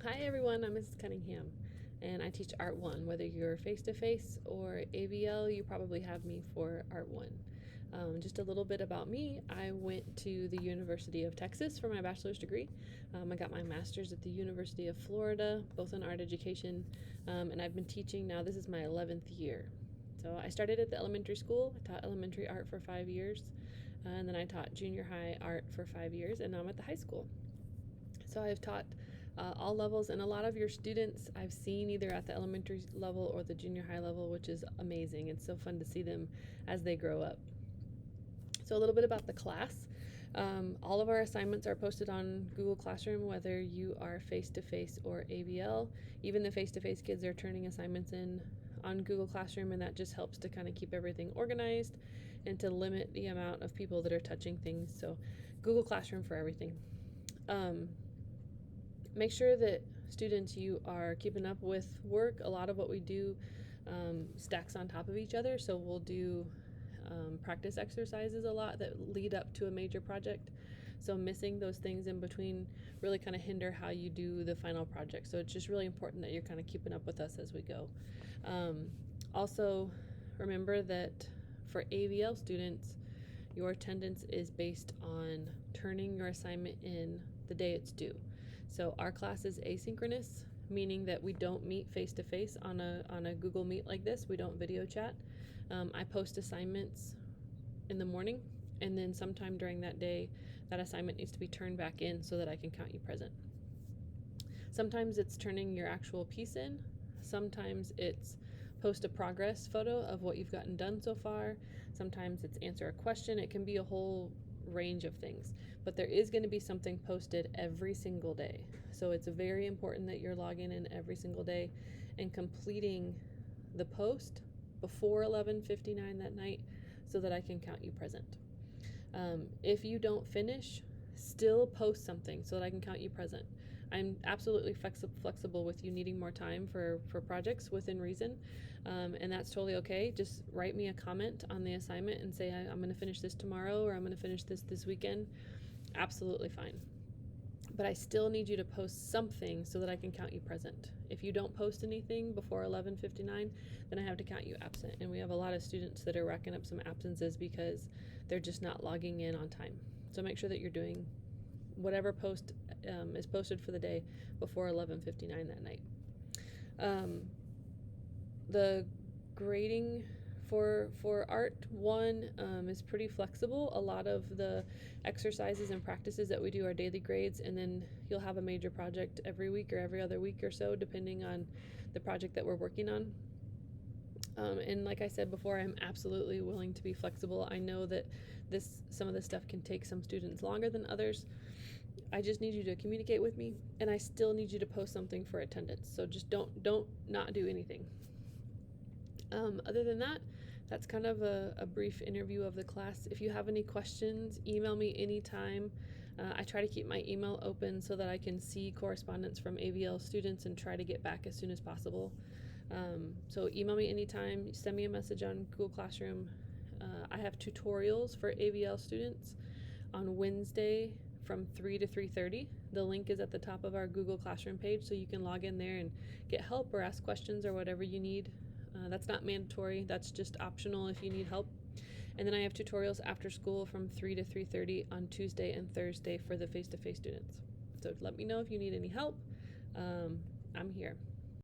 Hi everyone, I'm Mrs. Cunningham, and I teach Art 1. Whether you're face-to-face or ABL, you probably have me for Art 1. Just a little bit about me. I went to the University of Texas for my bachelor's degree. I got my master's at the University of Florida, both in art education, and I've been teaching now. This is my 11th year. So I started at the elementary school. I taught elementary art for 5 years, and then I taught junior high art for 5 years, and now I'm at the high school. So I've taught all levels, and a lot of your students I've seen either at the elementary level or the junior high level, which is amazing. It's so fun to see them as they grow up. So a little bit about the class. All of our assignments are posted on Google Classroom, whether you are face-to-face or ABL. Even the face-to-face kids are turning assignments in on Google Classroom, and that just helps to kind of keep everything organized and to limit the amount of people that are touching things. So Google Classroom for everything. Make sure that students, you are keeping up with work. A lot of what we do stacks on top of each other, so we'll do practice exercises a lot that lead up to a major project. So missing those things in between really kind of hinder how you do the final project. So it's just really important that you're kind of keeping up with us as we go. Also, remember that for ABL students, your attendance is based on turning your assignment in the day it's due. So our class is asynchronous, meaning that we don't meet face-to-face on a Google Meet like this. We don't video chat. I post assignments in the morning, and then sometime during that day, that assignment needs to be turned back in so that I can count you present. Sometimes it's turning your actual piece in. Sometimes it's post a progress photo of what you've gotten done so far. Sometimes it's answer a question. It can be a whole range of things, but there is going to be something posted every single day. So it's very important that you're logging in every single day and completing the post before 11:59 that night so that I can count you present. If you don't finish, still post something so that I can count you present. I'm absolutely flexible with you needing more time for projects within reason, and that's totally okay. Just write me a comment on the assignment and say I'm going to finish this tomorrow, or I'm going to finish this weekend. Absolutely fine. But I still need you to post something so that I can count you present. If you don't post anything before 11:59, then I have to count you absent. And we have a lot of students that are racking up some absences because they're just not logging in on time. So make sure that you're doing whatever post is posted for the day before 11:59 that night. The grading for Art 1 is pretty flexible. A lot of the exercises and practices that we do are daily grades, and then you'll have a major project every week or every other week or so, depending on the project that we're working on. And like I said before, I'm absolutely willing to be flexible. I know that some of this stuff can take some students longer than others. I just need you to communicate with me, and I still need you to post something for attendance. So just don't not do anything. Other than that, that's kind of a brief interview of the class. If you have any questions, email me anytime. I try to keep my email open so that I can see correspondence from ABL students and try to get back as soon as possible. So email me anytime, send me a message on Google Classroom. I have tutorials for ABL students on Wednesday from 3 to 3:30. The link is at the top of our Google Classroom page, so you can log in there and get help or ask questions or whatever you need. That's not mandatory, that's just optional if you need help. And then I have tutorials after school from 3 to 3:30 on Tuesday and Thursday for the face-to-face students. So let me know if you need any help. I'm here.